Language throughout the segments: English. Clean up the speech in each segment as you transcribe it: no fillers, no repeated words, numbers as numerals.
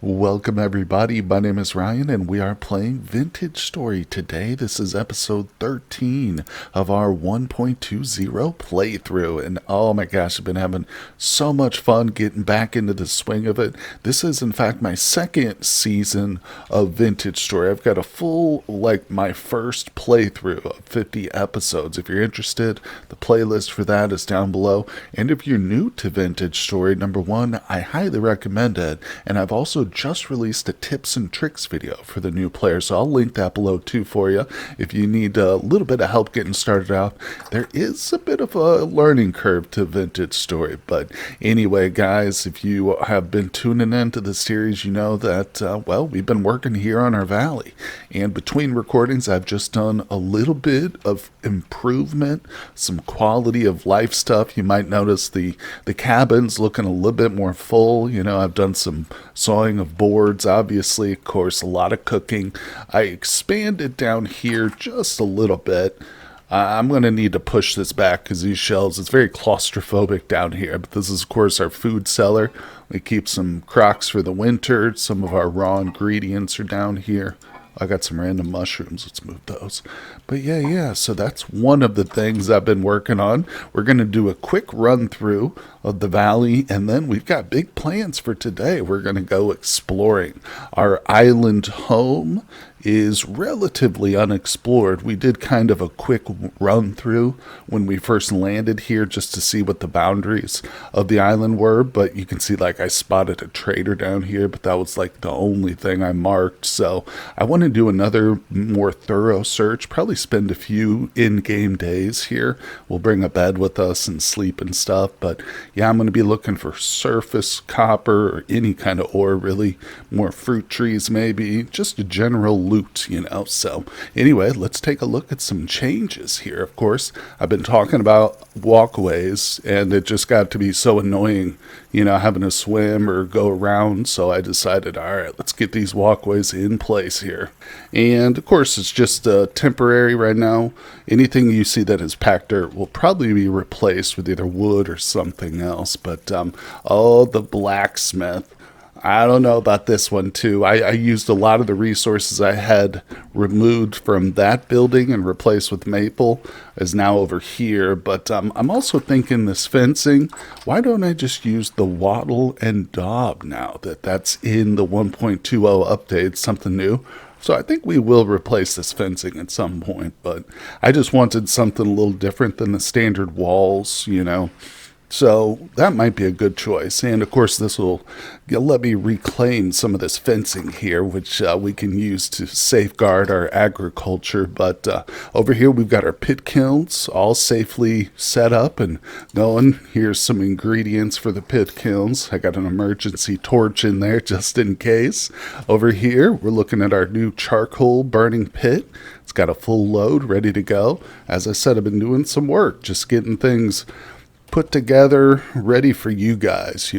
Welcome everybody, my name is Ryan and we are playing Vintage Story today. This is episode 13 of our 1.20 playthrough, and oh my gosh, I've been having so much fun getting back into the swing of it. This is in fact my second season of Vintage Story. I've got a full, my first playthrough of 50 episodes. If you're interested, the playlist for that is down below. And if you're new to Vintage Story, number one, I highly recommend it. And I've also just released a tips and tricks video for the new player, so I'll link that below too for you if you need a little bit of help getting started out. There is a bit of a learning curve to Vintage Story, but anyway guys, if you have been tuning into the series, you know that we've been working here on our valley, and between recordings I've just done a little bit of improvement, some quality of life stuff. You might notice the cabin's looking a little bit more full. You know, I've done some sawing of boards, obviously, of course, a lot of cooking. I expanded down here just a little bit. I'm going to need to push this back because these shelves, it's very claustrophobic down here. But this is, of course, our food cellar. We keep some crocks for the winter. Some of our raw ingredients are down here. I got some random mushrooms. Let's move those. But yeah, so that's one of the things I've been working on. We're going to do a quick run through of the valley, and then we've got big plans for today. We're going to go exploring. Our island home is relatively unexplored. We did kind of a quick run through when we first landed here just to see what the boundaries of the island were, but you can see I spotted a trader down here, but that was the only thing I marked. So I want to do another more thorough search, probably spend a few in-game days here. We'll bring a bed with us and sleep and stuff, but yeah, I'm going to be looking for surface copper or any kind of ore, really, more fruit trees maybe, just a general loot, So anyway, let's take a look at some changes here. Of course, I've been talking about walkways, and it just got to be so annoying, having to swim or go around. So I decided, all right, let's get these walkways in place here. And of course, it's just temporary right now. Anything you see that is packed dirt will probably be replaced with either wood or something else. But the blacksmith, I don't know about this one too. I used a lot of the resources I had removed from that building and replaced with maple is now over here. But I'm also thinking this fencing, why don't I just use the wattle and daub now that's in the 1.20 update, something new. So I think we will replace this fencing at some point, but I just wanted something a little different than the standard walls, So that might be a good choice. And of course, this will let me reclaim some of this fencing here, which we can use to safeguard our agriculture. But over here, we've got our pit kilns all safely set up and going. Here's some ingredients for the pit kilns. I got an emergency torch in there just in case. Over here, we're looking at our new charcoal burning pit. It's got a full load ready to go. As I said, I've been doing some work, just getting things put together, ready for you guys,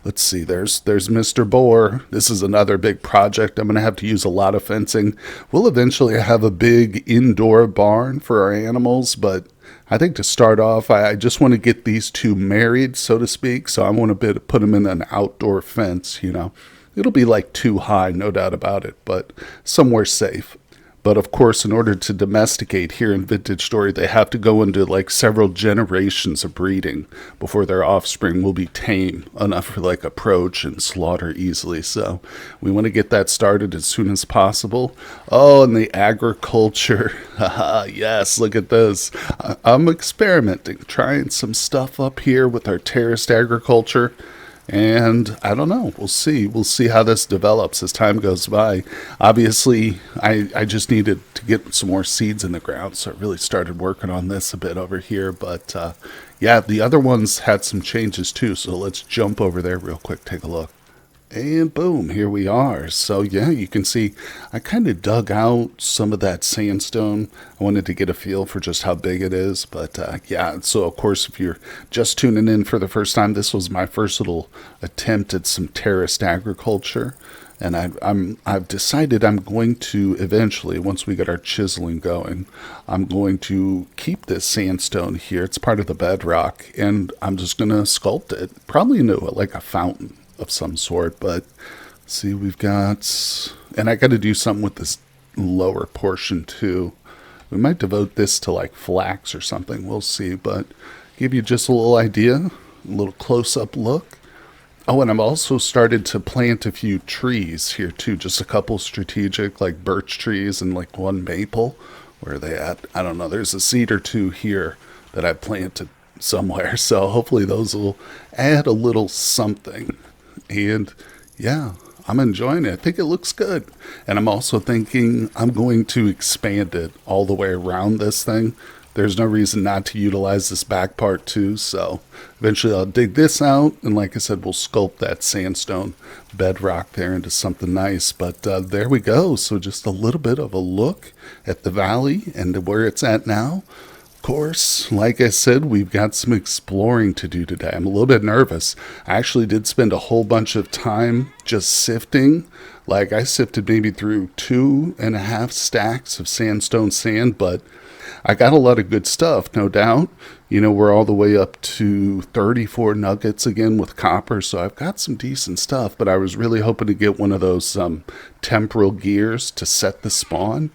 Let's see, there's Mr. Boar. This is another big project. I'm going to have to use a lot of fencing. We'll eventually have a big indoor barn for our animals, but I think to start off, I just want to get these two married, so to speak, so I want to put them in an outdoor fence, It'll be too high, no doubt about it, but somewhere safe. But of course, in order to domesticate here in Vintage Story, they have to go into several generations of breeding before their offspring will be tame enough for approach and slaughter easily. So we want to get that started as soon as possible. Oh, and the agriculture. Yes, look at this. I'm experimenting, trying some stuff up here with our terraced agriculture. And I don't know. We'll see. We'll see how this develops as time goes by. Obviously, I just needed to get some more seeds in the ground, so I really started working on this a bit over here. But yeah, the other ones had some changes too, so let's jump over there real quick, take a look. And boom, here we are. So yeah, you can see I kind of dug out some of that sandstone. I wanted to get a feel for just how big it is. But yeah, so of course, if you're just tuning in for the first time, this was my first little attempt at some terraced agriculture. And I've decided I'm going to eventually, once we get our chiseling going, I'm going to keep this sandstone here. It's part of the bedrock, and I'm just going to sculpt it, probably into a fountain of some sort, but See, we've got, and I got to do something with this lower portion too. We might devote this to like flax or something. We'll see, but give you just a little idea, a little close-up look. Oh, and I've also started to plant a few trees here too, just a couple strategic like birch trees and like one maple. Where are they at? I don't know. There's a seed or two here that I planted somewhere. So hopefully those will add a little something. And yeah, I'm enjoying it. I think it looks good. And I'm also thinking I'm going to expand it all the way around this thing. There's no reason not to utilize this back part too. So eventually I'll dig this out. And like I said, we'll sculpt that sandstone bedrock there into something nice. But there we go. So just a little bit of a look at the valley and where it's at now. Of course, like I said, we've got some exploring to do today. I'm a little bit nervous. I actually did spend a whole bunch of time just sifting. Like I sifted maybe through 2.5 stacks of sandstone sand, but I got a lot of good stuff, no doubt. You know, we're all the way up to 34 nuggets again with copper, so I've got some decent stuff, but I was really hoping to get one of those temporal gears to set the spawn.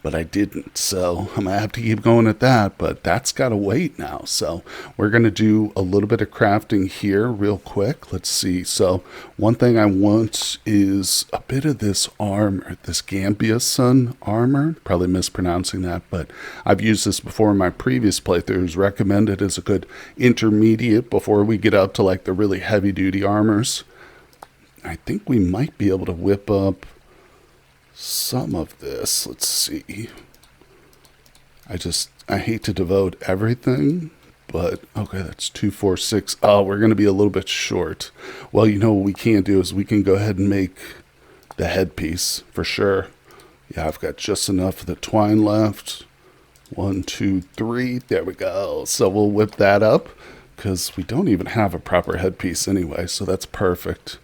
But I didn't, so I'm going to have to keep going at that, but that's got to wait now. So we're going to do a little bit of crafting here real quick. Let's see. So one thing I want is a bit of this armor, this Gambia Sun armor. Probably mispronouncing that, but I've used this before in my previous playthroughs. Recommended as a good intermediate before we get up to like the really heavy duty armors. I think we might be able to whip up some of this. Let's see. I hate to devote everything, but okay, that's 2, 4, 6. Oh, we're going to be a little bit short. Well, you know what we can do is we can go ahead and make the headpiece for sure. Yeah, I've got just enough of the twine left. 1, 2, 3. There we go. So we'll whip that up because we don't even have a proper headpiece anyway, so that's perfect.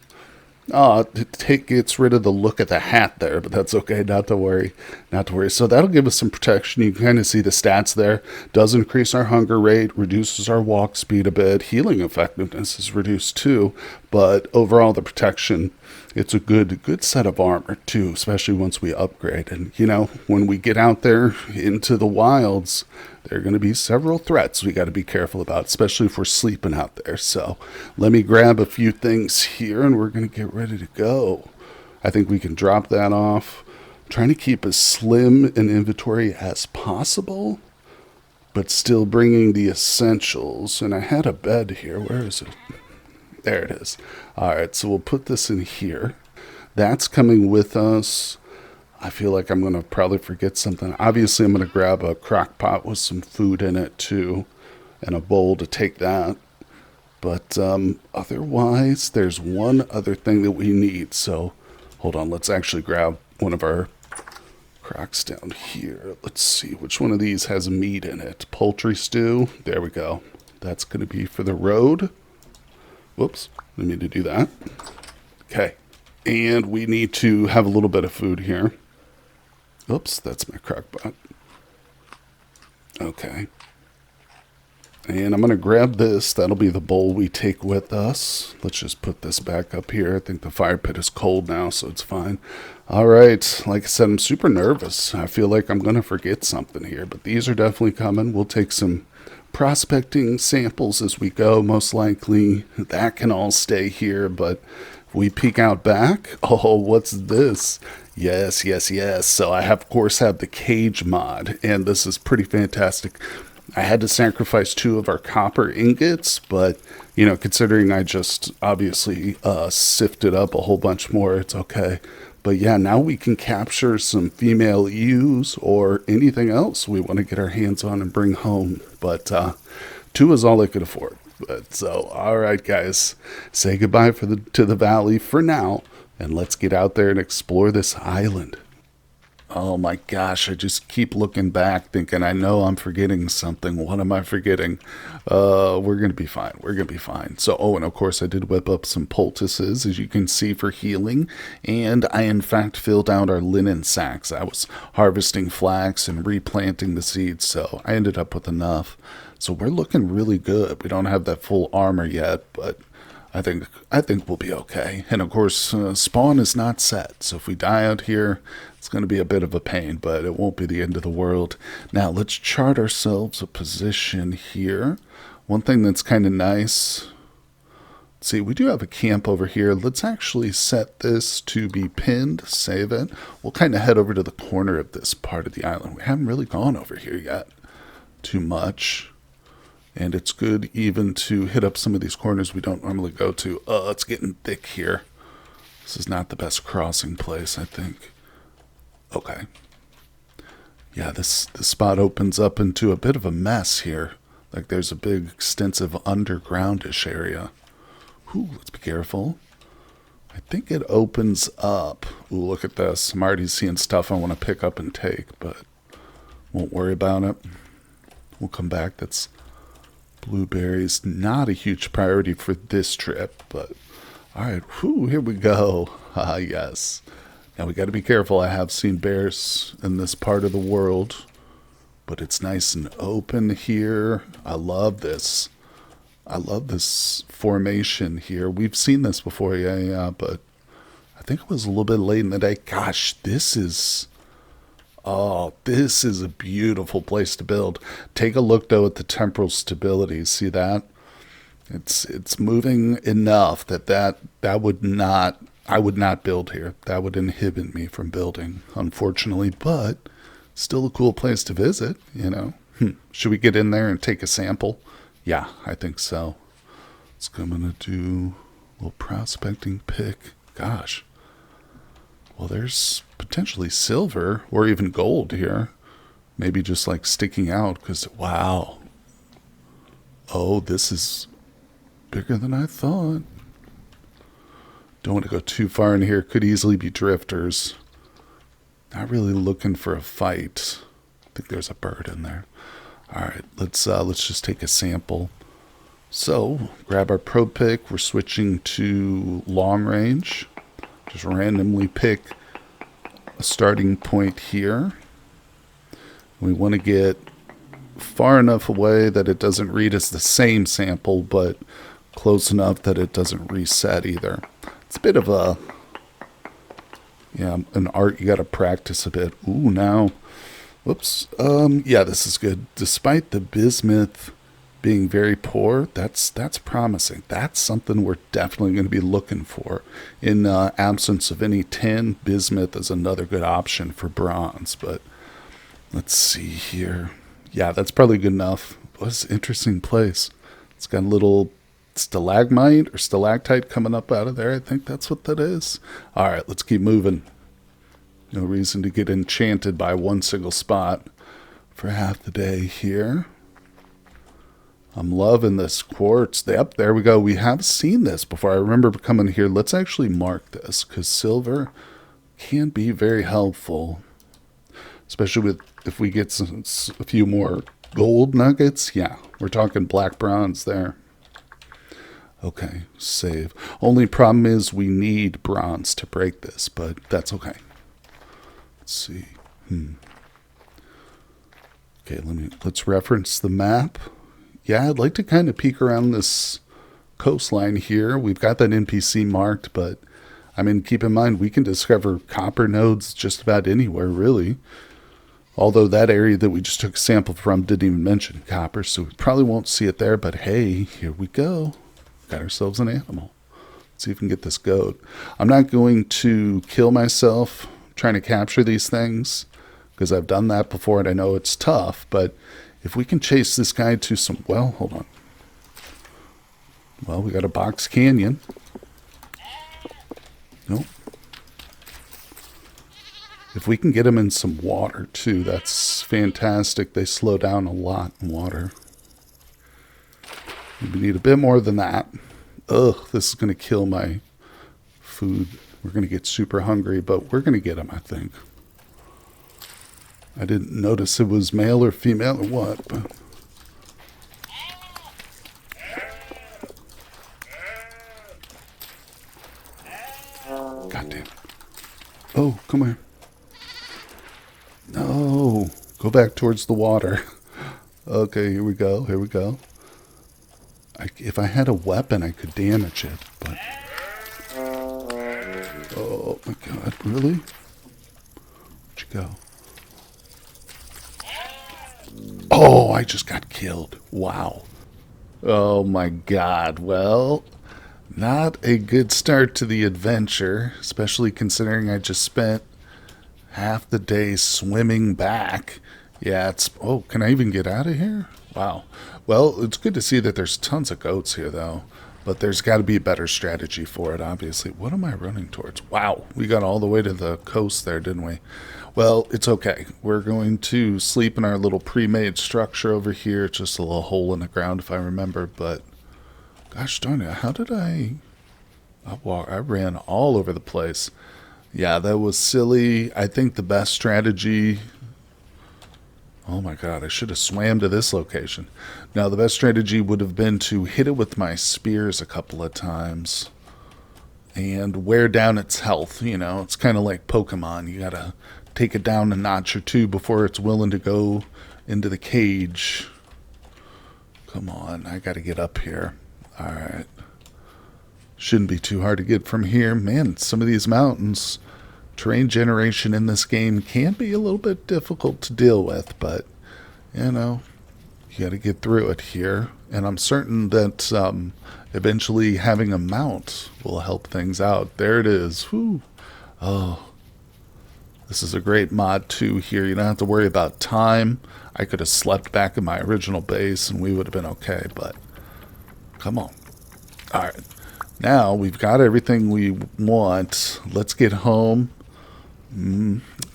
Oh, it gets rid of the look of the hat there, but that's okay. Not to worry. Not to worry. So that'll give us some protection. You can kind of see the stats there. Does increase our hunger rate, reduces our walk speed a bit. Healing effectiveness is reduced too. But overall, the protection, it's a good set of armor too, especially once we upgrade. And, you know, when we get out there into the wilds, there are going to be several threats we got to be careful about, especially if we're sleeping out there. So let me grab a few things here and we're going to get ready to go. I think we can drop that off. I'm trying to keep as slim an inventory as possible, but still bringing the essentials. And I had a bed here. Where is it? There it is. All right, so we'll put this in here. That's coming with us. I feel like I'm going to probably forget something. Obviously, I'm going to grab a crock pot with some food in it, too, and a bowl to take that. But otherwise, there's one other thing that we need. So, hold on. Let's actually grab one of our crocks down here. Let's see. Which one of these has meat in it? Poultry stew. There we go. That's going to be for the road. Whoops. I need to do that. Okay. And we need to have a little bit of food here. Oops, that's my crock pot. Okay. And I'm going to grab this. That'll be the bowl we take with us. Let's just put this back up here. I think the fire pit is cold now, so it's fine. All right. Like I said, I'm super nervous. I feel like I'm going to forget something here, but these are definitely coming. We'll take some prospecting samples as we go, most likely. That can all stay here, but if we peek out back, oh, what's this? Yes. So I have, of course, have the cage mod, and this is pretty fantastic. I had to sacrifice 2 of our copper ingots, but, you know, considering I just obviously sifted up a whole bunch more, it's okay. But yeah, now we can capture some female ewes or anything else we want to get our hands on and bring home. But 2 is all I could afford. But so, all right, guys, say goodbye to the valley for now, and let's get out there and explore this island. Oh my gosh, I just keep looking back thinking, I know I'm forgetting something. What am I forgetting? We're going to be fine. We're going to be fine. So, oh, and of course I did whip up some poultices, as you can see, for healing. And I, in fact, filled out our linen sacks. I was harvesting flax and replanting the seeds, so I ended up with enough. So we're looking really good. We don't have that full armor yet, but I think we'll be okay. And of course, spawn is not set, so if we die out here, it's going to be a bit of a pain, but it won't be the end of the world. Now let's chart ourselves a position here. One thing that's kind of nice. See, we do have a camp over here. Let's actually set this to be pinned, save it. We'll kind of head over to the corner of this part of the island. We haven't really gone over here yet too much. And it's good even to hit up some of these corners we don't normally go to. It's getting thick here. This is not the best crossing place, I think. Okay. Yeah, this spot opens up into a bit of a mess here. Like there's a big, extensive undergroundish area. Ooh, let's be careful. I think it opens up. Ooh, look at this. I'm already seeing stuff I want to pick up and take, but won't worry about it. We'll come back. That's blueberries. Not a huge priority for this trip, but all right. Whew, here we go. Ah, yes. Now we got to be careful. I have seen bears in this part of the world, but it's nice and open here. I love this. I love this formation here. We've seen this before, yeah, but I think it was a little bit late in the day. Gosh, this is a beautiful place to build. Take a look, though, at the temporal stability. See that? It's moving enough that would not, I would not build here. That would inhibit me from building, unfortunately, but still a cool place to visit, you know. Should we get in there and take a sample? Yeah, I think so. Let's go. I'm going to do a little prospecting pick. Gosh. Well, there's potentially silver or even gold here. Maybe just like sticking out because, wow. Oh, this is bigger than I thought. Don't want to go too far in here. Could easily be drifters. Not really looking for a fight. I think there's a bird in there. All right, let's just take a sample. So, grab our pro pick. We're switching to long range. Just randomly pick a starting point here. We want to get far enough away that it doesn't read as the same sample, but close enough that it doesn't reset either. It's a bit of a, yeah, an art you got to practice a bit. Ooh, now. Whoops. Yeah, this is good. Despite the bismuth being very poor, that's promising. That's something we're definitely going to be looking for. In absence of any tin, bismuth is another good option for bronze. But let's see here. Yeah, that's probably good enough. What an interesting place. It's got a little stalagmite or stalactite coming up out of there. I think that's what that is. All right, let's keep moving. No reason to get enchanted by one single spot for half the day here. I'm loving this quartz. Yep, there we go. We have seen this before. I remember coming here. Let's actually mark this because silver can be very helpful, especially with if we get a few more gold nuggets. Yeah, we're talking black bronze there. Okay, save. Only problem is we need bronze to break this, but that's okay. Let's see. Okay, let's reference the map. Yeah, I'd like to kind of peek around this coastline here. We've got that NPC marked, but I mean, keep in mind we can discover copper nodes just about anywhere, really. Although that area that we just took a sample from didn't even mention copper, so we probably won't see it there. But hey, here we go. Got ourselves an animal. Let's see if we can get this goat. I'm not going to kill myself trying to capture these things because I've done that before and I know it's tough, but if we can chase this guy to some, well, hold on. Well, we got a box canyon. Nope. If we can get them in some water too, that's fantastic. They slow down a lot in water. We need a bit more than that. Ugh, this is going to kill my food. We're going to get super hungry, but we're going to get them, I think. I didn't notice it was male or female or what, but... God damn it. Oh, come here. No. Go back towards the water. Okay, here we go. Here we go. If I had a weapon, I could damage it, but... Oh my god, really? Where'd you go? Oh, I just got killed. Wow. Oh my god. Well, not a good start to the adventure, especially considering I just spent half the day swimming back. Yeah, it's... Oh, can I even get out of here? Wow. Well, it's good to see that there's tons of goats here, though. But there's got to be a better strategy for it, obviously. What am I running towards? Wow, we got all the way to the coast there, didn't we? Well, it's okay. We're going to sleep in our little pre-made structure over here. It's just a little hole in the ground, if I remember. But, gosh darn it, how did I ran all over the place. Yeah, that was silly. I think the best strategy... Oh my god, I should have swam to this location. Now, the best strategy would have been to hit it with my spears a couple of times and wear down its health. You know, it's kind of like Pokemon. You gotta take it down a notch or two before it's willing to go into the cage. Come on, I gotta get up here. Alright. Shouldn't be too hard to get from here. Man, some of these mountains... Terrain generation in this game can be a little bit difficult to deal with, but, you know, you got to get through it here. And I'm certain that eventually having a mount will help things out. There it is. Whew. Oh, this is a great mod too here. You don't have to worry about time. I could have slept back in my original base and we would have been okay, but come on. All right. Now we've got everything we want. Let's get home.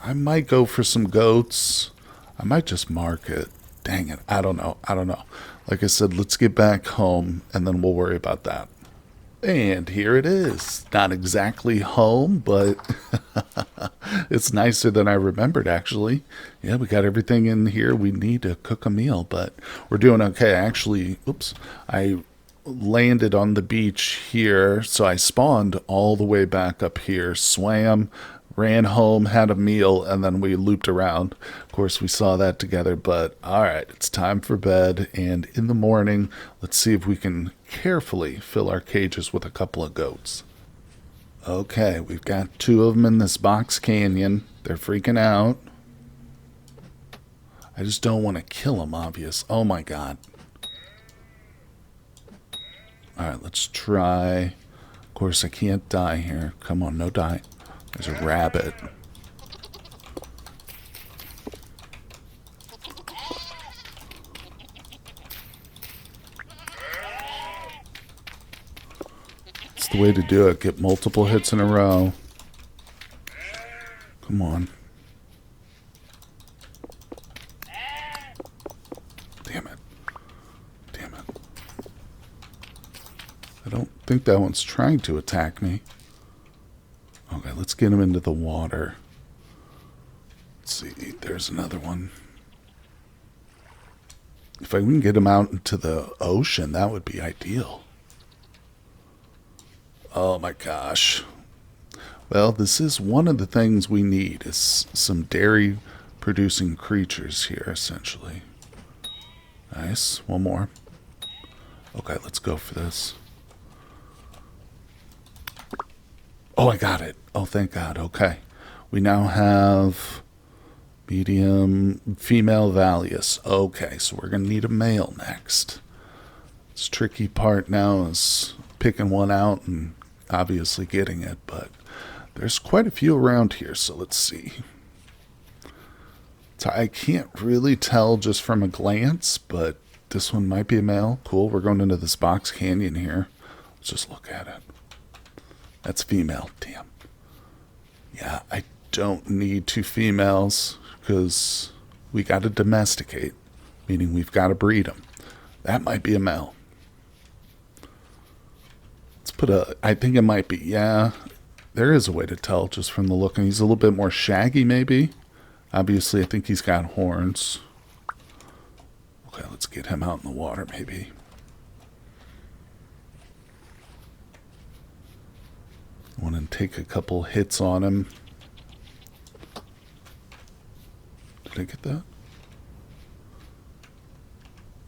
I might go for some goats. I might just mark it. Dang it. I don't know. Like I said, let's get back home and then we'll worry about that. And here it is. Not exactly home, but it's nicer than I remembered, actually. Yeah, we got everything in here. We need to cook a meal, but we're doing okay. Actually, oops, I landed on the beach here, so I spawned all the way back up here, swam, ran home, had a meal, and then we looped around. Of course, we saw that together, but all right, it's time for bed, and in the morning, let's see if we can carefully fill our cages with a couple of goats. Okay, we've got 2 of them in this box canyon. They're freaking out. I just don't want to kill them, obvious. Oh my god. Alright, let's try. Of course, I can't die here. Come on, no die. There's a rabbit. It's the way to do it. Get multiple hits in a row. Come on. Damn it. Damn it. I don't think that one's trying to attack me. Okay, let's get him into the water. Let's see, there's another one. If I can get him out into the ocean, that would be ideal. Oh my gosh. Well, this is one of the things we need, is some dairy producing creatures here, essentially. Nice, one more. Okay, let's go for this. Oh, I got it. Oh, thank God. Okay. We now have medium female Valius. Okay, so we're going to need a male next. This tricky part now is picking one out and obviously getting it, but there's quite a few around here, so let's see. So I can't really tell just from a glance, but this one might be a male. Cool, we're going into this box canyon here. Let's just look at it. That's female. Damn. Yeah, I don't need 2 females because we got to domesticate, meaning we've got to breed them. That might be a male. Let's put a... I think it might be. Yeah, there is a way to tell just from the look. And he's a little bit more shaggy, maybe. Obviously, I think he's got horns. Okay, let's get him out in the water, maybe. I want to take a couple hits on him. Did I get that?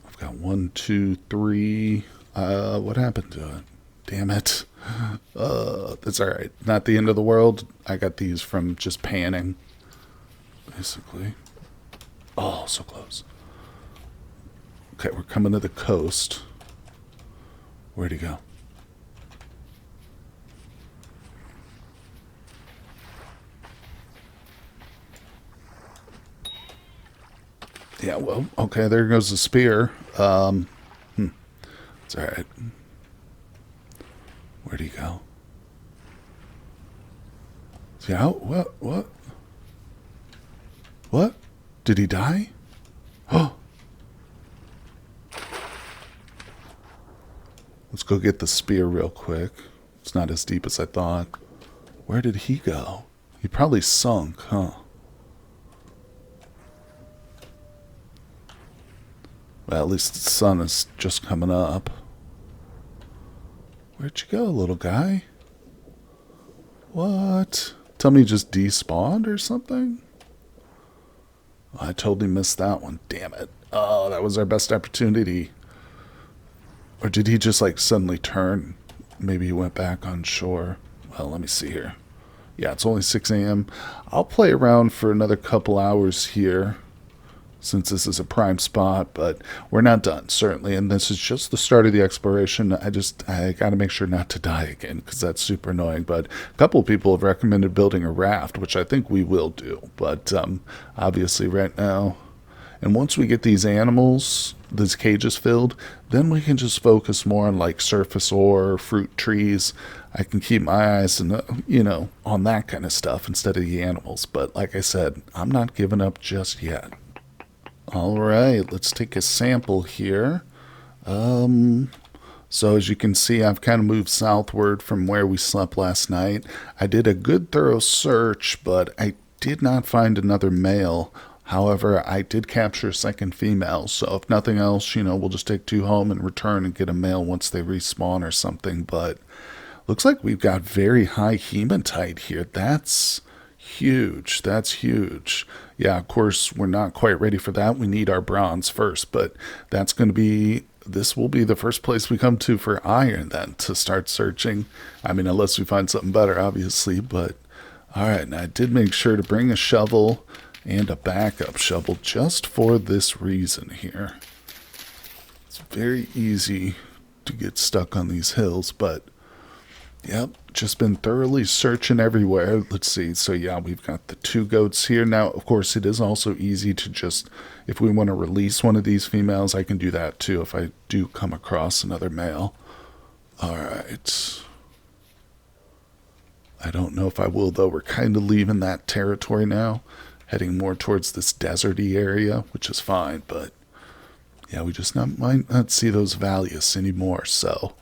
I've got 1, 2, 3. What happened to it? Damn it. That's alright. Not the end of the world. I got these from just panning, basically. Oh, so close. Okay, we're coming to the coast. Where'd he go? Yeah, well, okay, there goes the spear. It's alright. Where'd he go? Yeah, what? What? Did he die? Oh! Let's go get the spear real quick. It's not as deep as I thought. Where did he go? He probably sunk, huh? Well, at least the sun is just coming up. Where'd you go, little guy? What? Tell me you just despawned or something? Oh, I totally missed that one. Damn it. Oh, that was our best opportunity. Or did he just like suddenly turn? Maybe he went back on shore. Well, let me see here. Yeah, it's only 6 a.m. I'll play around for another couple hours here, since this is a prime spot, but we're not done, certainly, and this is just the start of the exploration. I gotta make sure not to die again, because that's super annoying, but a couple of people have recommended building a raft, which I think we will do, but obviously right now, and once we get these animals, these cages filled, then we can just focus more on like surface ore, fruit trees. I can keep my eyes and on that kind of stuff instead of the animals, but like I said, I'm not giving up just yet. Alright, let's take a sample here. So as you can see, I've kind of moved southward from where we slept last night. I did a good thorough search, but I did not find another male. However, I did capture a second female, so if nothing else, we'll just take 2 home and return and get a male once they respawn or something, but looks like we've got very high hematite here. That's huge. That's huge. Yeah, of course, we're not quite ready for that. We need our bronze first, but this will be the first place we come to for iron then to start searching. I mean, unless we find something better, obviously, but all right, and I did make sure to bring a shovel and a backup shovel just for this reason here. It's very easy to get stuck on these hills, but yep, just been thoroughly searching everywhere. Let's see. So yeah, we've got the 2 goats here. Now, of course, it is also easy to just, if we want to release one of these females, I can do that too if I do come across another male. All right. I don't know if I will, though. We're kind of leaving that territory now, heading more towards this deserty area, which is fine, but yeah, we just might not see those Valius anymore, so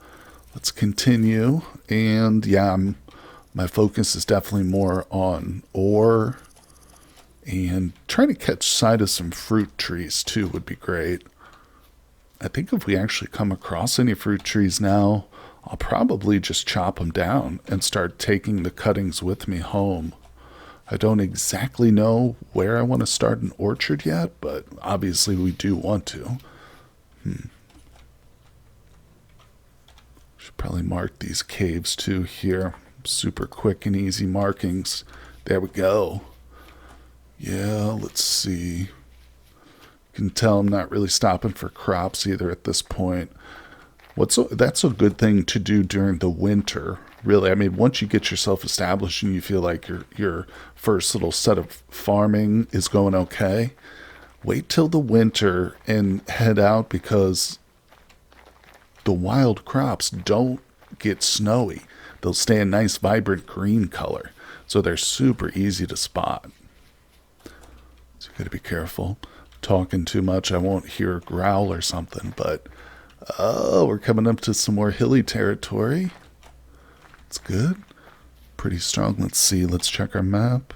let's continue. And yeah, my focus is definitely more on ore, and trying to catch sight of some fruit trees too would be great. I think if we actually come across any fruit trees now, I'll probably just chop them down and start taking the cuttings with me home. I don't exactly know where I want to start an orchard yet, but obviously we do want to. Should probably mark these caves too here. Super quick and easy markings. There we go. Yeah, let's see. You can tell I'm not really stopping for crops either at this point. That's a good thing to do during the winter, really. I mean, once you get yourself established and you feel like your first little set of farming is going okay, wait till the winter and head out, because the wild crops don't get snowy. They'll stay a nice vibrant green color, so they're super easy to spot. So you gotta be careful. Talking too much, I won't hear a growl or something, but oh, we're coming up to some more hilly territory. It's good. Pretty strong. Let's see. Let's check our map.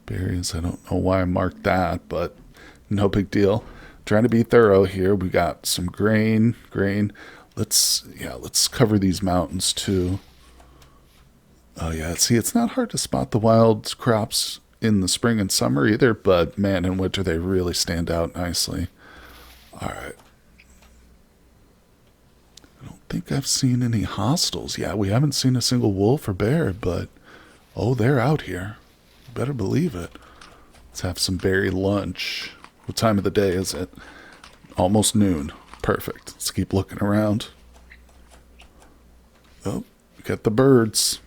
Berries. I don't know why I marked that, but no big deal. Trying to be thorough here. We got some grain. Let's cover these mountains too. Oh yeah. See, it's not hard to spot the wild crops in the spring and summer either, but man, in winter they really stand out nicely. All right. think I've seen any hostiles. Yeah, we haven't seen a single wolf or bear, but oh, they're out here. You better believe it. Let's have some berry lunch. What time of the day is it? Almost noon. Perfect. Let's keep looking around. Oh, got the birds.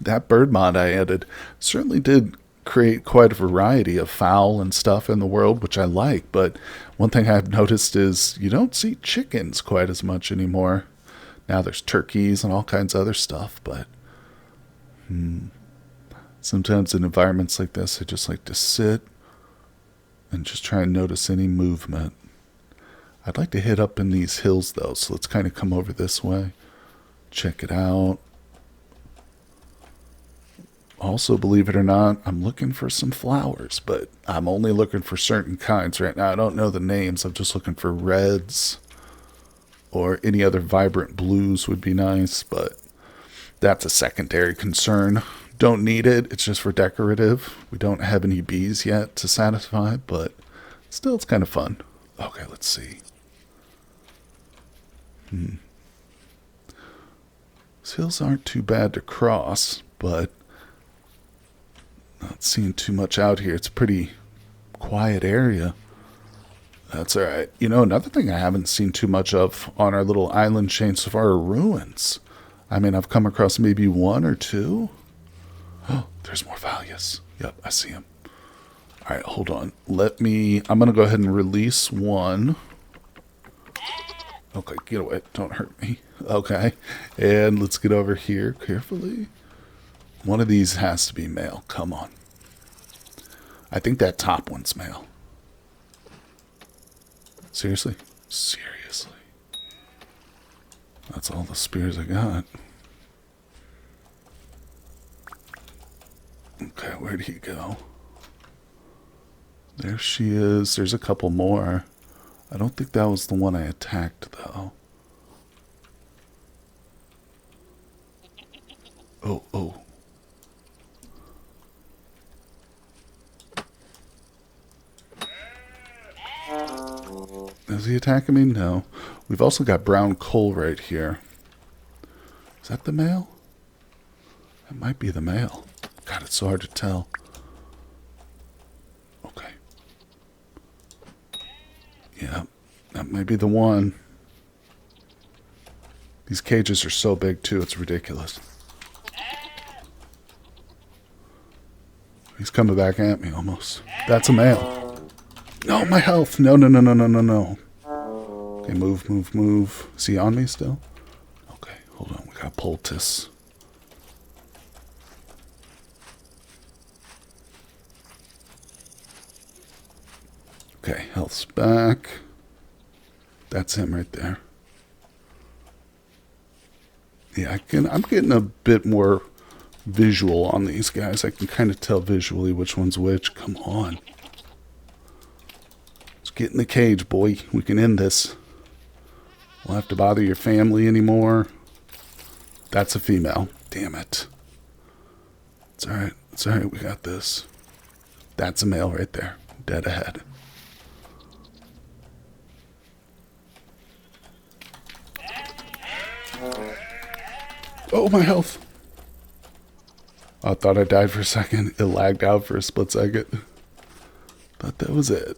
That bird mod I added certainly did create quite a variety of fowl and stuff in the world, which I like, but one thing I've noticed is you don't see chickens quite as much anymore. Now there's turkeys and all kinds of other stuff, but sometimes in environments like this, I just like to sit and just try and notice any movement. I'd like to hit up in these hills, though, so let's kind of come over this way. Check it out. Also, believe it or not, I'm looking for some flowers, but I'm only looking for certain kinds right now. I don't know the names. I'm just looking for reds, or any other vibrant blues would be nice, but that's a secondary concern. Don't need it. It's just for decorative. We don't have any bees yet to satisfy, but still, it's kind of fun. Okay, let's see. These hills aren't too bad to cross, but not seeing too much out here. It's a pretty quiet area. That's alright. You know, another thing I haven't seen too much of on our little island chain so far are ruins. I mean, I've come across maybe one or two. Oh, there's more Valius. Yep, I see him. Alright, hold on. I'm going to go ahead and release one. Okay, get away. Don't hurt me. Okay. And let's get over here carefully. One of these has to be male. Come on. I think that top one's male. Seriously? Seriously. That's all the spears I got. Okay, where'd he go? There she is. There's a couple more. I don't think that was the one I attacked, though. Oh. Is he attacking me? No. We've also got brown coal right here. Is that the male? That might be the male. God, it's so hard to tell. Okay. Yeah, that might be the one. These cages are so big, too. It's ridiculous. He's coming back at me almost. That's a male. No, my health. No. Okay, move. Is he on me still? Okay, hold on. We got poultice. Okay, health's back. That's him right there. Yeah, I'm getting a bit more visual on these guys. I can kind of tell visually which one's which. Come on. Let's get in the cage, boy. We can end this. Won't have to bother your family anymore. That's a female. Damn it. It's alright. It's alright. We got this. That's a male right there. Dead ahead. Oh, my health. I thought I died for a second. It lagged out for a split second. But that was it.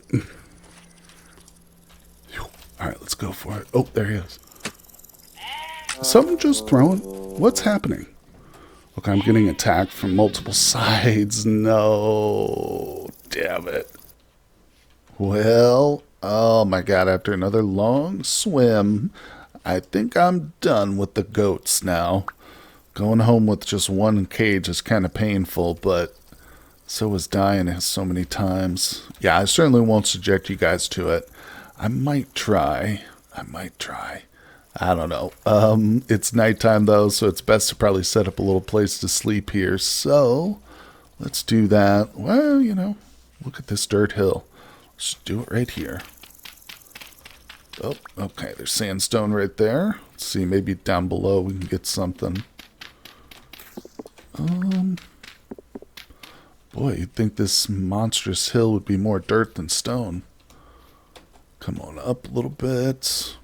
Alright, let's go for it. Oh, there he is. Something just throwing? What's happening? Okay, I'm getting attacked from multiple sides. No. Damn it. Well, oh my god, after another long swim, I think I'm done with the goats now. Going home with just one cage is kind of painful, but so is dying so many times. Yeah, I certainly won't subject you guys to it. I might try. I don't know. It's nighttime, though, so it's best to probably set up a little place to sleep here. So, let's do that. Well, you know, look at this dirt hill. Let's do it right here. Oh, okay, there's sandstone right there. Let's see, maybe down below we can get something. Boy, you'd think this monstrous hill would be more dirt than stone. Come on up a little bit.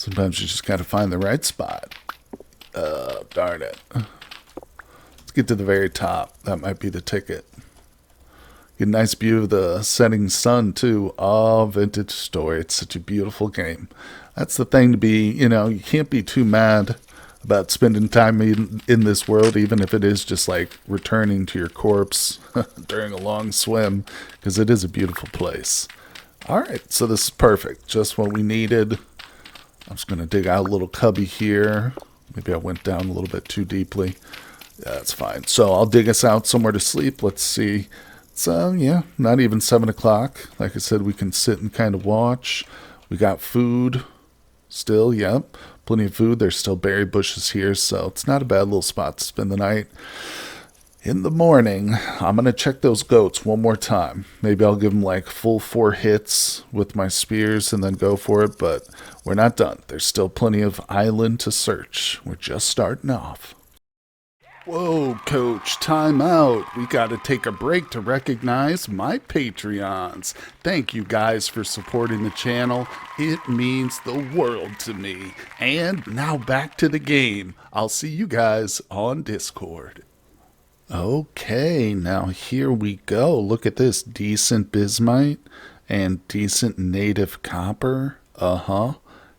Sometimes you just got to find the right spot. Darn it. Let's get to the very top. That might be the ticket. Get a nice view of the setting sun, too. Oh, Vintage Story. It's such a beautiful game. That's the thing to be, you can't be too mad about spending time in this world, even if it is just like returning to your corpse during a long swim, because it is a beautiful place. All right, so this is perfect. Just what we needed. I'm just going to dig out a little cubby here. Maybe I went down a little bit too deeply. Yeah, that's fine. So I'll dig us out somewhere to sleep. Let's see. It's, not even 7 o'clock. Like I said, we can sit and kind of watch. We got food still, yep. Plenty of food. There's still berry bushes here, so it's not a bad little spot to spend the night. In the morning, I'm going to check those goats one more time. Maybe I'll give them like full 4 hits with my spears and then go for it, but we're not done. There's still plenty of island to search. We're just starting off. Whoa, Coach, time out. We got to take a break to recognize my Patreons. Thank you guys for supporting the channel. It means the world to me. And now back to the game. I'll see you guys on Discord. Okay, now here we go. Look at this. Decent bismite and decent native copper. Uh-huh.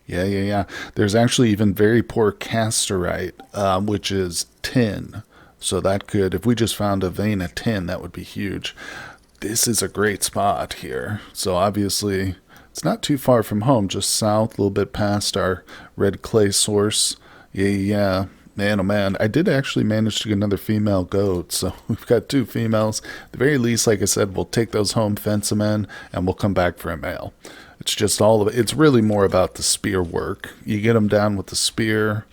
Yeah. There's actually even very poor casterite, which is tin. So that could, if we just found a vein of tin, that would be huge. This is a great spot here. So obviously, it's not too far from home, just south, a little bit past our red clay source. Yeah. Man, oh man, I did actually manage to get another female goat, so we've got 2 females. At the very least, like I said, we'll take those home, fence them in, and we'll come back for a male. It's just all of it. It's really more about the spear work. You get them down with the spear,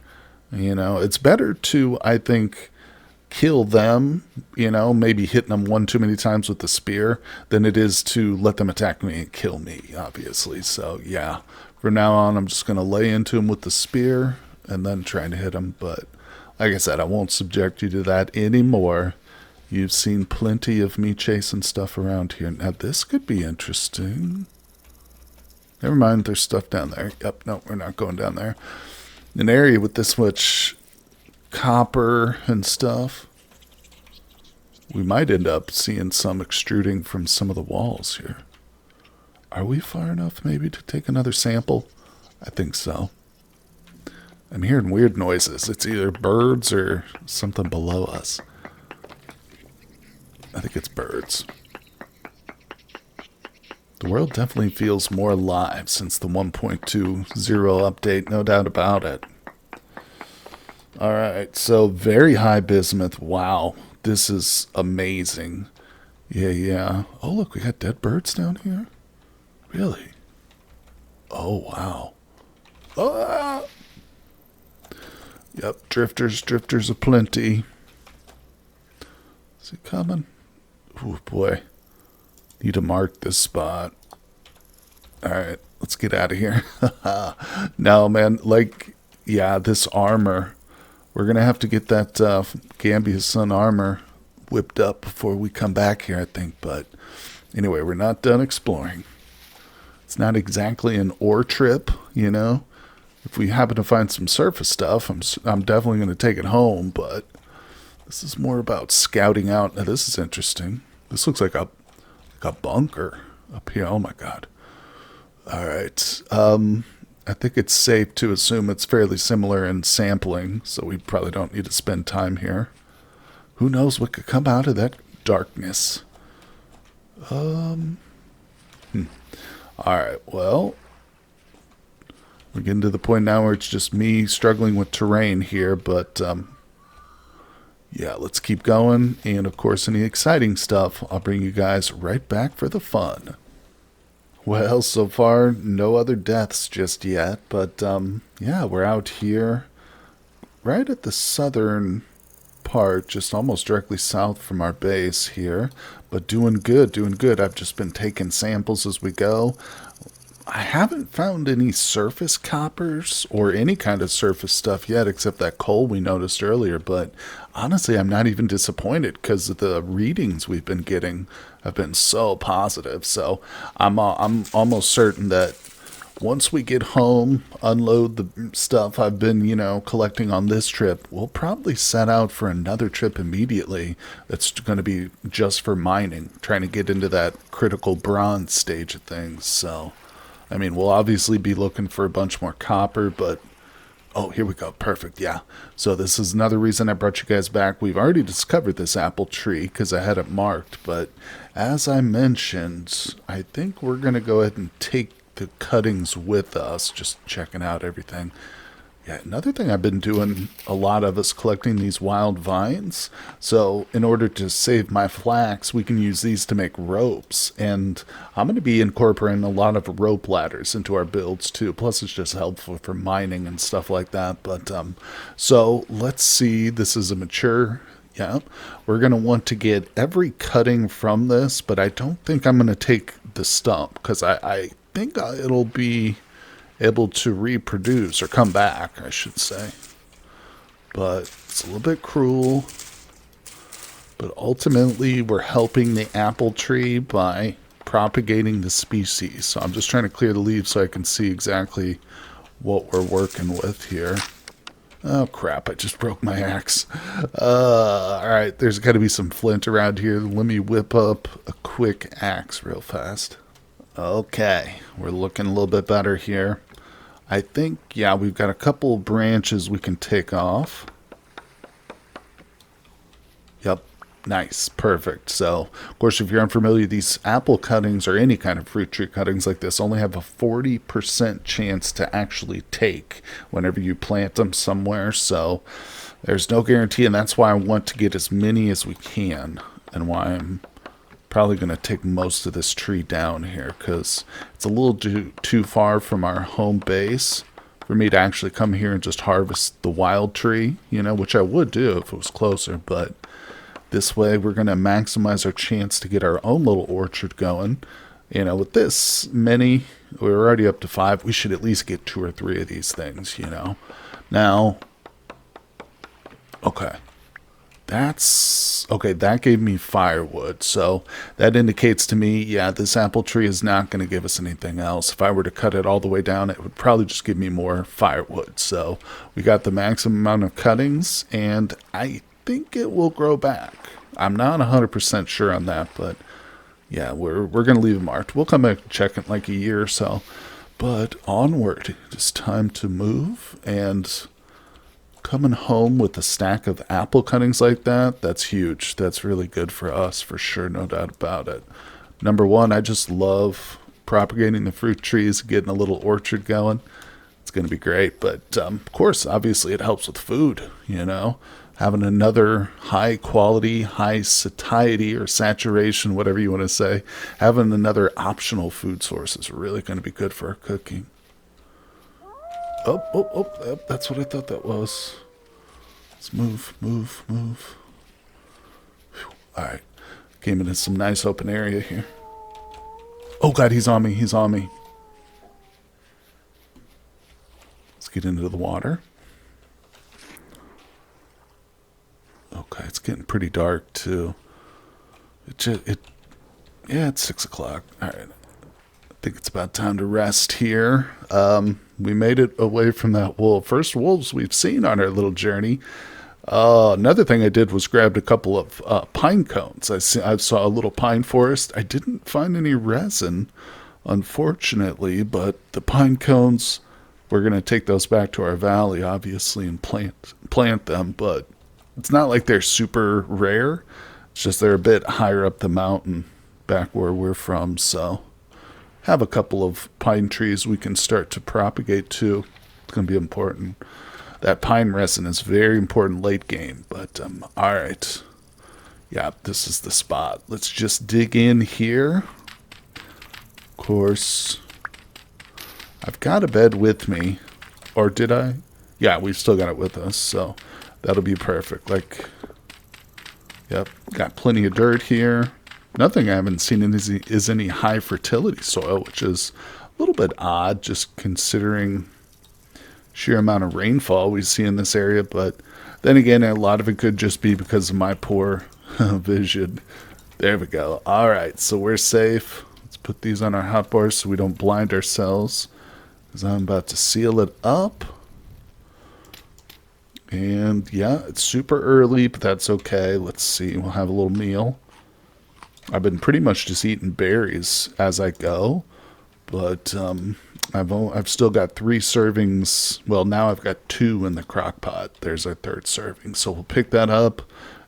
It's better to, I think, kill them, maybe hitting them one too many times with the spear, than it is to let them attack me and kill me, obviously. So, yeah, from now on, I'm just going to lay into them with the spear and then trying to hit them. But like I said, I won't subject you to that anymore. You've seen plenty of me chasing stuff around here. Now, this could be interesting. Never mind, there's stuff down there. Yep, no, we're not going down there. An area with this much copper and stuff, we might end up seeing some extruding from some of the walls here. Are we far enough maybe to take another sample? I think so. I'm hearing weird noises. It's either birds or something below us. I think it's birds. The world definitely feels more alive since the 1.20 update, no doubt about it. Alright, so very high bismuth. Wow, this is amazing. Yeah. Oh, look, we got dead birds down here? Really? Oh, wow. Ah! Yep, drifters aplenty. Is he coming? Oh, boy. Need to mark this spot. Alright, let's get out of here. No, man, this armor. We're going to have to get that Gambia's Sun armor whipped up before we come back here, I think. But anyway, we're not done exploring. It's not exactly an ore trip, If we happen to find some surface stuff, I'm definitely going to take it home. But this is more about scouting out. Now, this is interesting. This looks like a bunker up here. Oh, my God. All right. I think it's safe to assume it's fairly similar in sampling, so we probably don't need to spend time here. Who knows what could come out of that darkness? All right, well, we're getting to the point now where it's just me struggling with terrain here, but yeah, let's keep going. And, of course, any exciting stuff, I'll bring you guys right back for the fun. Well, so far, no other deaths just yet, but yeah, we're out here right at the southern part, just almost directly south from our base here, but doing good. I've just been taking samples as we go. I haven't found any surface coppers or any kind of surface stuff yet, except that coal we noticed earlier, but honestly, I'm not even disappointed because the readings we've been getting have been so positive. So I'm almost certain that once we get home, unload the stuff I've been, collecting on this trip, we'll probably set out for another trip immediately that's going to be just for mining, trying to get into that critical bronze stage of things. So, I mean, we'll obviously be looking for a bunch more copper, but oh, here we go. Perfect. Yeah. So this is another reason I brought you guys back. We've already discovered this apple tree because I had it marked. But as I mentioned, I think we're going to go ahead and take the cuttings with us, just checking out everything. Yeah, another thing I've been doing a lot of is collecting these wild vines. So in order to save my flax, we can use these to make ropes. And I'm going to be incorporating a lot of rope ladders into our builds too. Plus it's just helpful for mining and stuff like that. But so let's see. This is a mature. Yeah, we're going to want to get every cutting from this, but I don't think I'm going to take the stump because I think it'll be able to reproduce or come back, I should say. But it's a little bit cruel. But ultimately, we're helping the apple tree by propagating the species. So I'm just trying to clear the leaves so I can see exactly what we're working with here. Oh, crap. I just broke my axe. Alright, there's got to be some flint around here. Let me whip up a quick axe real fast. Okay, we're looking a little bit better here. I think, yeah, we've got a couple branches we can take off. Yep, nice, perfect. So, of course, if you're unfamiliar, these apple cuttings or any kind of fruit tree cuttings like this only have a 40% chance to actually take whenever you plant them somewhere. So, there's no guarantee, and that's why I want to get as many as we can, and why I'm probably going to take most of this tree down here because it's a little too far from our home base for me to actually come here and just harvest the wild tree, which I would do if it was closer. But this way we're going to maximize our chance to get our own little orchard going. With this many, we're already up to 5. We should at least get 2 or 3 of these things, Now, okay. That gave me firewood, so that indicates to me, yeah, this apple tree is not going to give us anything else. If I were to cut it all the way down, it would probably just give me more firewood. So we got the maximum amount of cuttings, and I think it will grow back. I'm not 100% sure on that, but yeah, we're going to leave it marked. We'll come back and check in like a year or so. But onward, it's time to move, and coming home with a stack of apple cuttings like that, that's huge. That's really good for us, for sure, no doubt about it. Number one, I just love propagating the fruit trees, getting a little orchard going. It's going to be great. But, of course, obviously it helps with food, Having another high quality, high satiety or saturation, whatever you want to say, having another optional food source is really going to be good for our cooking. Oh, that's what I thought that was. Let's move. Whew. All right. Came into some nice open area here. Oh, God, he's on me. Let's get into the water. Okay, it's getting pretty dark, too. It's 6 o'clock. All right. I think it's about time to rest here. We made it away from that wolf. First wolves we've seen on our little journey. Another thing I did was grabbed a couple of pine cones. I saw a little pine forest. I didn't find any resin, unfortunately, but the pine cones, we're going to take those back to our valley, obviously, and plant them. But it's not like they're super rare. It's just they're a bit higher up the mountain back where we're from, so have a couple of pine trees we can start to propagate too. It's going to be important. That pine resin is very important late game, but all right. Yeah, this is the spot. Let's just dig in here. Of course, I've got a bed with me, or did I? Yeah, we've still got it with us, so that'll be perfect. Yep, got plenty of dirt here. Nothing I haven't seen is any high fertility soil, which is a little bit odd just considering sheer amount of rainfall we see in this area. But then again, a lot of it could just be because of my poor vision. There we go. All right, so we're safe. Let's put these on our hotbars so we don't blind ourselves. because I'm about to seal it up. And yeah, it's super early, but that's okay. Let's see. We'll have a little meal. I've been pretty much just eating berries as I go, but I've still got 3 servings. Well, now I've got 2 in the crock pot. There's our 3rd serving. So we'll pick that up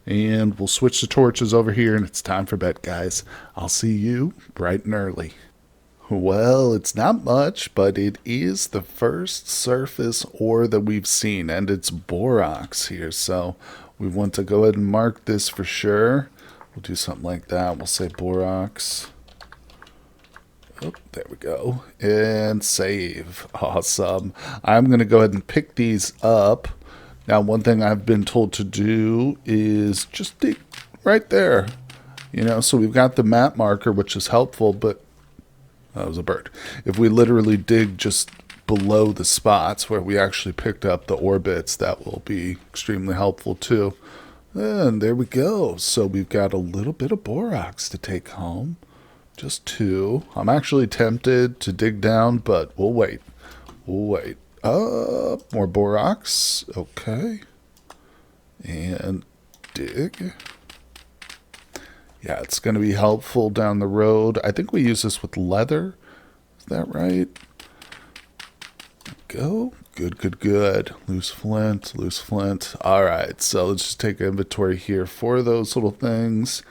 and we'll switch the torches over here, and it's time for bed, guys. I'll see you bright and early. Well, it's not much, but it is the first surface ore that we've seen, and it's borax here. So we want to go ahead and mark this for sure. We'll do something like that. We'll say borax. Oh, there we go. And save. Awesome. I'm going to go ahead and pick these up. Now, one thing I've been told to do is just dig right there. You know, so we've got the map marker, which is helpful, but that was a bird. If we literally dig just below the spots where we actually picked up the orbits, that will be extremely helpful too. And there we go. So we've got a little bit of borax to take home. Just 2. I'm actually tempted to dig down, but we'll wait. We'll wait. More borax. Okay. And dig. Yeah, it's going to be helpful down the road. I think we use this with leather. Is that right? Go. Good, good, good. Loose flint, loose flint. All right, so let's just take inventory here for those little things.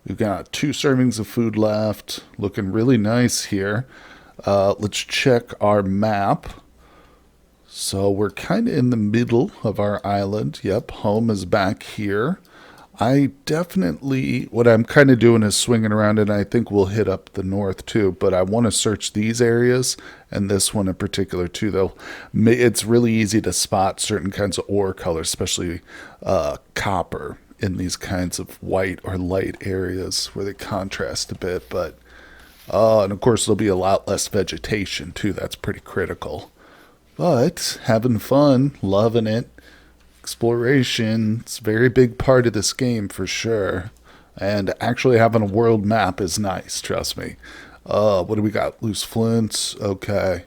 We've got 2 servings of food left. Looking really nice here. Let's check our map. So we're kind of in the middle of our island. Yep, home is back here. I definitely, what I'm kind of doing is swinging around, and I think we'll hit up the north too, but I want to search these areas, and this one in particular too, though. It's really easy to spot certain kinds of ore colors, especially copper, in these kinds of white or light areas where they contrast a bit, but, and of course there'll be a lot less vegetation too. That's pretty critical. But having fun, loving it. Exploration, it's a very big part of this game for sure. And actually having a world map is nice, trust me. What do we got? Loose flints. Okay.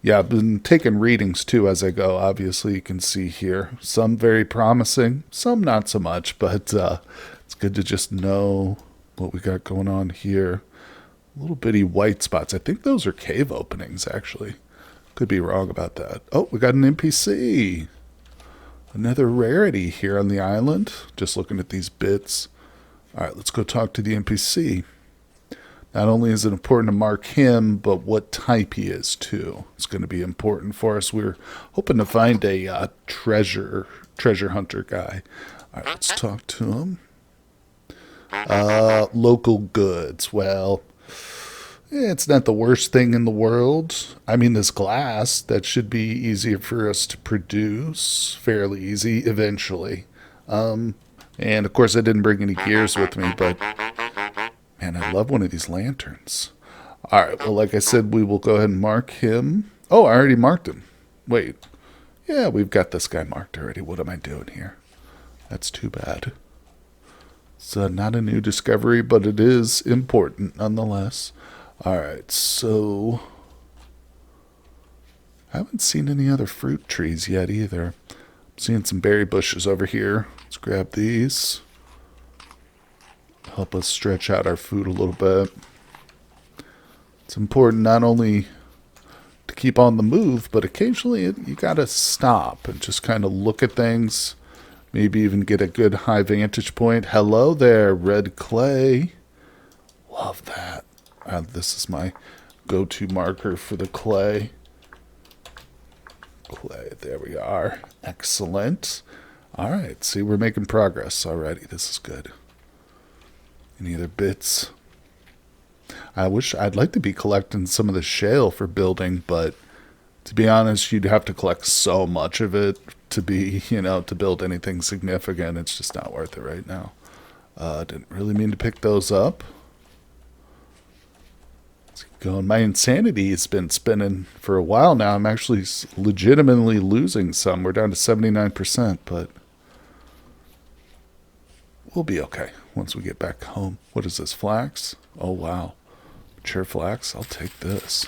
Yeah, I've been taking readings too as I go. Obviously, you can see here. Some very promising, some not so much. But it's good to just know what we got going on here. Little bitty white spots. I think those are cave openings, actually. Could be wrong about that. Oh, we got an NPC. Another rarity here on the island. Just looking at these bits. All right, let's go talk to the NPC. Not only is it important to mark him, but what type he is too. It's going to be important for us. We're hoping to find a treasure hunter guy. All right, let's talk to him. Local goods. Well, it's not the worst thing in the world. I mean, this glass, that should be easier for us to produce. Fairly easy, eventually. And, of course, I didn't bring any gears with me, but, man, I love one of these lanterns. All right, well, like I said, we will go ahead and mark him. Oh, I already marked him. Wait. Yeah, we've got this guy marked already. What am I doing here? That's too bad. It's not a new discovery, but it is important nonetheless. Alright, so I haven't seen any other fruit trees yet either. I'm seeing some berry bushes over here. Let's grab these. Help us stretch out our food a little bit. It's important not only to keep on the move, but occasionally you gotta stop and just kind of look at things. Maybe even get a good high vantage point. Hello there, red clay. Love that. This is my go-to marker for the clay. Clay, there we are. Excellent. All right, see, we're making progress already. This is good. Any other bits? I'd like to be collecting some of the shale for building, but to be honest, you'd have to collect so much of it to be, to build anything significant. It's just not worth it right now. Didn't really mean to pick those up. Going. My insanity has been spinning for a while now. I'm actually legitimately losing some. We're down to 79%, but we'll be okay once we get back home. What is this, flax? Oh, wow. Mature flax? I'll take this.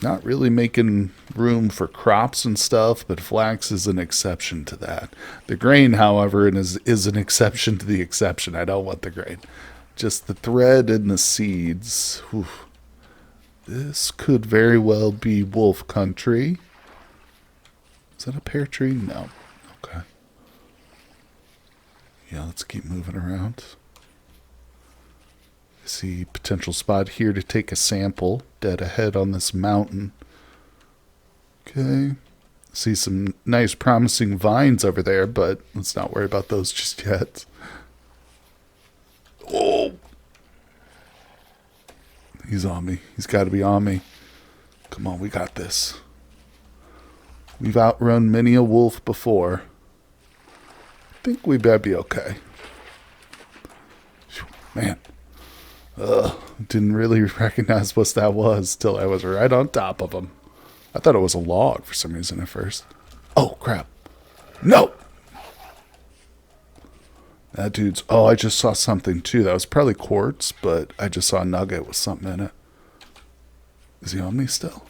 Not really making room for crops and stuff, but flax is an exception to that. The grain, however, is an exception to the exception. I don't want the grain. Just the thread and the seeds. Whew. This could very well be wolf country. Is that a pear tree? No. Okay. Yeah, let's keep moving around. I see potential spot here to take a sample. Dead ahead on this mountain. Okay. See some nice promising vines over there, but let's not worry about those just yet. Oh! He's on me. He's got to be on me. Come on, we got this. We've outrun many a wolf before. I think we better be okay. Man. Didn't really recognize what that was till I was right on top of him. I thought it was a log for some reason at first. Oh, crap. No! That dude's... Oh, I just saw something too. That was probably quartz, but I just saw a nugget with something in it. Is he on me still?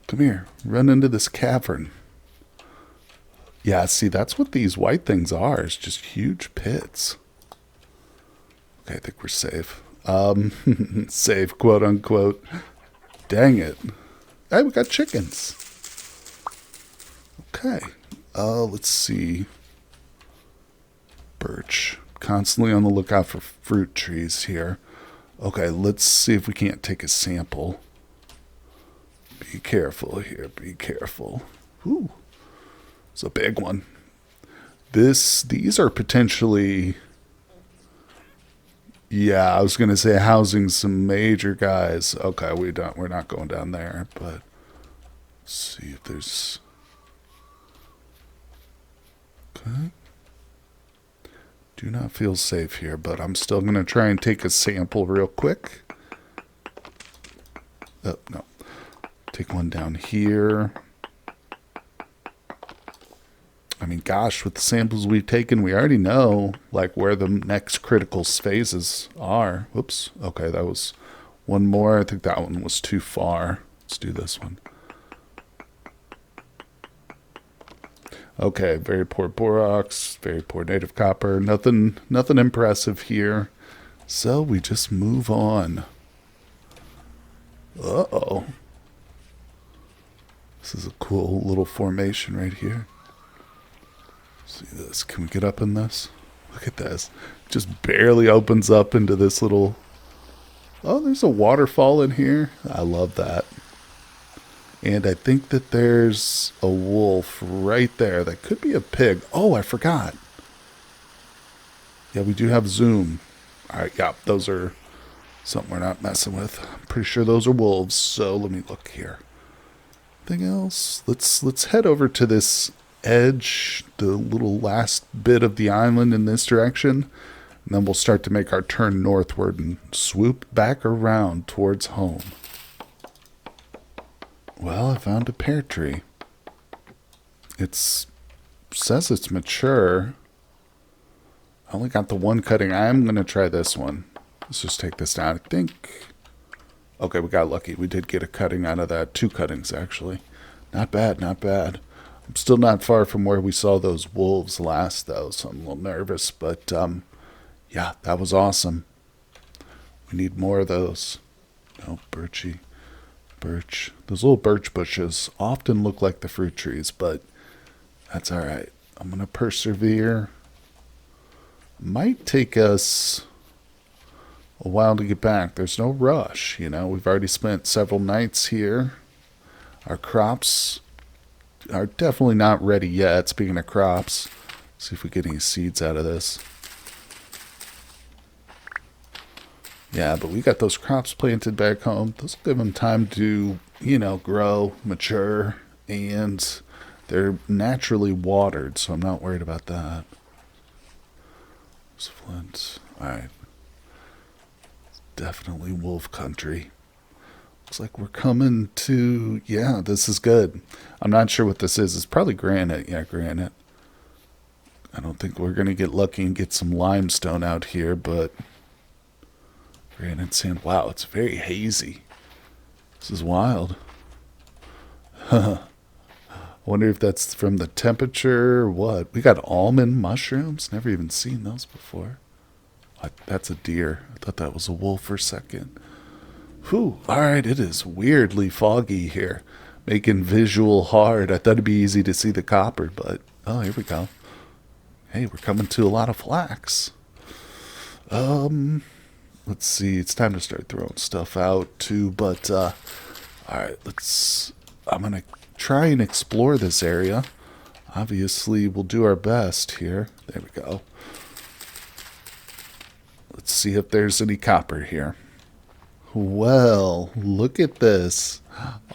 Come here. Run into this cavern. Yeah, see, that's what these white things are. It's just huge pits. Okay, I think we're safe. Safe, quote unquote. Dang it. Hey, we got chickens. Okay. Let's see. Birch. Constantly on the lookout for fruit trees here. Okay, let's see if we can't take a sample. Be careful here. Be careful. Ooh. It's a big one. These are potentially... Yeah, I was going to say housing some major guys. Okay, we're not going down there, but let's see if there's... Okay. Do not feel safe here, but I'm still going to try and take a sample real quick. Oh, no. Take one down here. I mean, gosh, with the samples we've taken, we already know, like, where the next critical phases are. Whoops. Okay, that was one more. I think that one was too far. Let's do this one. Okay, very poor borax, very poor native copper. Nothing impressive here. So we just move on. Uh-oh. This is a cool little formation right here. See this? Can we get up in this? Look at this. Just barely opens up into this little... Oh, there's a waterfall in here. I love that. And I think that there's a wolf right there. That could be a pig. Oh, I forgot. Yeah, we do have zoom. All right, yeah, those are something we're not messing with. I'm pretty sure those are wolves. So let me look here. Anything else? Let's head over to this edge, the little last bit of the island in this direction, and then we'll start to make our turn northward and swoop back around towards home. Well, I found a pear tree. It says it's mature. I only got the one cutting. I'm going to try this one. Let's just take this down. I think... Okay, we got lucky. We did get a cutting out of that. 2 cuttings, actually. Not bad, not bad. I'm still not far from where we saw those wolves last, though, so I'm a little nervous. But, yeah, that was awesome. We need more of those. No, birchy. Birch. Those little birch bushes often look like the fruit trees, but that's all right. I'm going to persevere. Might take us a while to get back. There's no rush, you know. We've already spent several nights here. Our crops are definitely not ready yet. Speaking of crops, see if we get any seeds out of this. Yeah, but we got those crops planted back home. Those will give them time to, you know, grow, mature, and they're naturally watered, so I'm not worried about that. There's flint. Alright. Definitely wolf country. Looks like we're coming to... Yeah, this is good. I'm not sure what this is. It's probably granite. Yeah, granite. I don't think we're going to get lucky and get some limestone out here, but... Granite sand. Wow, it's very hazy. This is wild. I wonder if that's from the temperature or what. We got almond mushrooms. Never even seen those before. That's a deer. I thought that was a wolf for a second. Whew. Alright, it is weirdly foggy here. Making visual hard. I thought it'd be easy to see the copper, but... Oh, here we go. Hey, we're coming to a lot of flax. Let's see. It's time to start throwing stuff out, too, but... Alright, I'm gonna try and explore this area. Obviously, we'll do our best here. There we go. Let's see if there's any copper here. Well, look at this.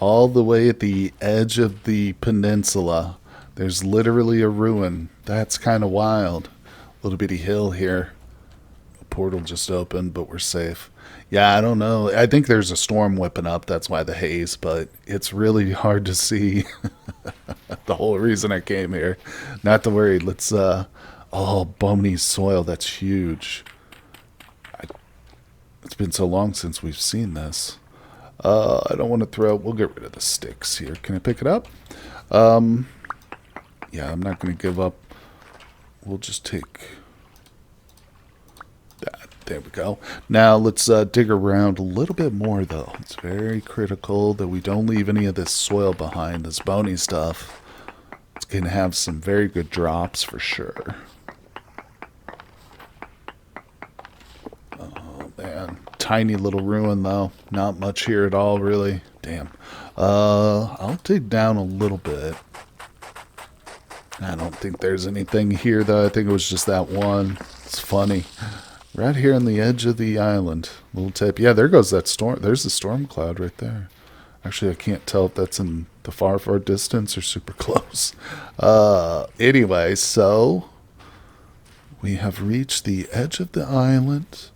All the way at the edge of the peninsula, there's literally a ruin. That's kind of wild. Little bitty hill here. A portal just opened, but we're safe. Yeah, I don't know. I think there's a storm whipping up. That's why the haze, but it's really hard to see. The whole reason I came here. Not to worry. Let's, oh, bony soil. That's huge. It's been so long since we've seen this. I don't want to throw... We'll get rid of the sticks here. Can I pick it up? Yeah, I'm not going to give up. We'll just take that. There we go. Now, let's dig around a little bit more, though. It's very critical that we don't leave any of this soil behind, this bony stuff. It's going to have some very good drops for sure. Man, tiny little ruin though. Not much here at all, really. Damn. I'll dig down a little bit. I don't think there's anything here though. I think it was just that one. It's funny. Right here on the edge of the island. Little tip. Yeah, there goes that storm. There's the storm cloud right there. Actually, I can't tell if that's in the far, far distance or super close. Anyway, so we have reached the edge of the island.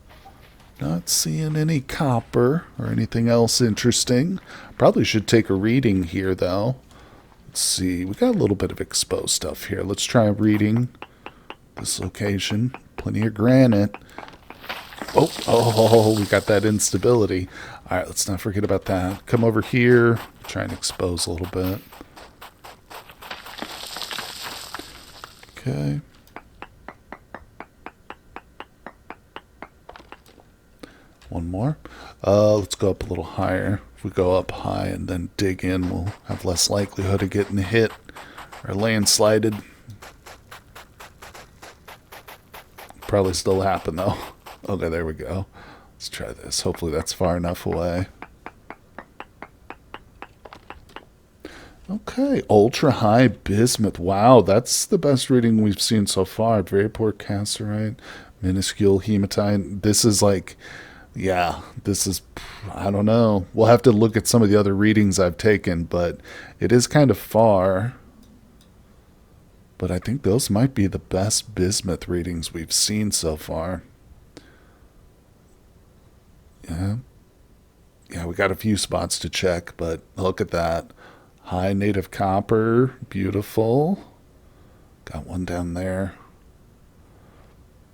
Not seeing any copper or anything else interesting. Probably should take a reading here, though. Let's see. We got a little bit of exposed stuff here. Let's try reading this location. Plenty of granite. Oh, we got that instability. All right, let's not forget about that. Come over here. Try and expose a little bit. Okay. One more. Let's go up a little higher. If we go up high and then dig in, we'll have less likelihood of getting hit or landslided. Probably still happen though. Okay, there we go. Let's try this. Hopefully that's far enough away. Okay, ultra high bismuth. Wow, that's the best reading we've seen so far. Very poor cassiterite, minuscule hematite. This is like... Yeah, this is, I don't know. We'll have to look at some of the other readings I've taken, but it is kind of far. But I think those might be the best bismuth readings we've seen so far. Yeah. Yeah, we got a few spots to check, but look at that. High native copper, beautiful. Got one down there.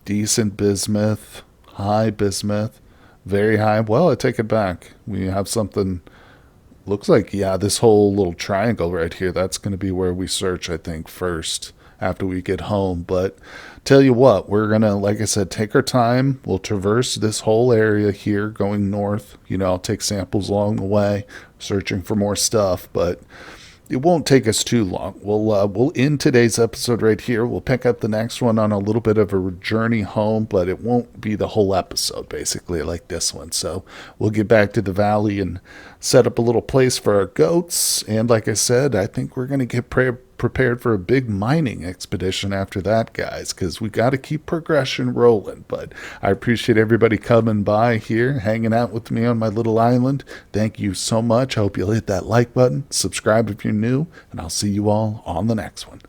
Decent bismuth, high bismuth. Very high. Well, I take it back. We have something. Looks like, yeah, this whole little triangle right here, that's going to be where we search, I think, first after we get home. But tell you what, we're going to, like I said, take our time. We'll traverse this whole area here going north. You know, I'll take samples along the way, searching for more stuff. But it won't take us too long. We'll end today's episode right here. We'll pick up the next one on a little bit of a journey home, but it won't be the whole episode, basically, like this one. So we'll get back to the valley and set up a little place for our goats. And like I said, I think we're going to get prepared for a big mining expedition after that, guys, because we got to keep progression rolling. But I appreciate everybody coming by here, hanging out with me on my little island. Thank you so much. I hope you'll hit that like button, subscribe if you're new, and I'll see you all on the next one.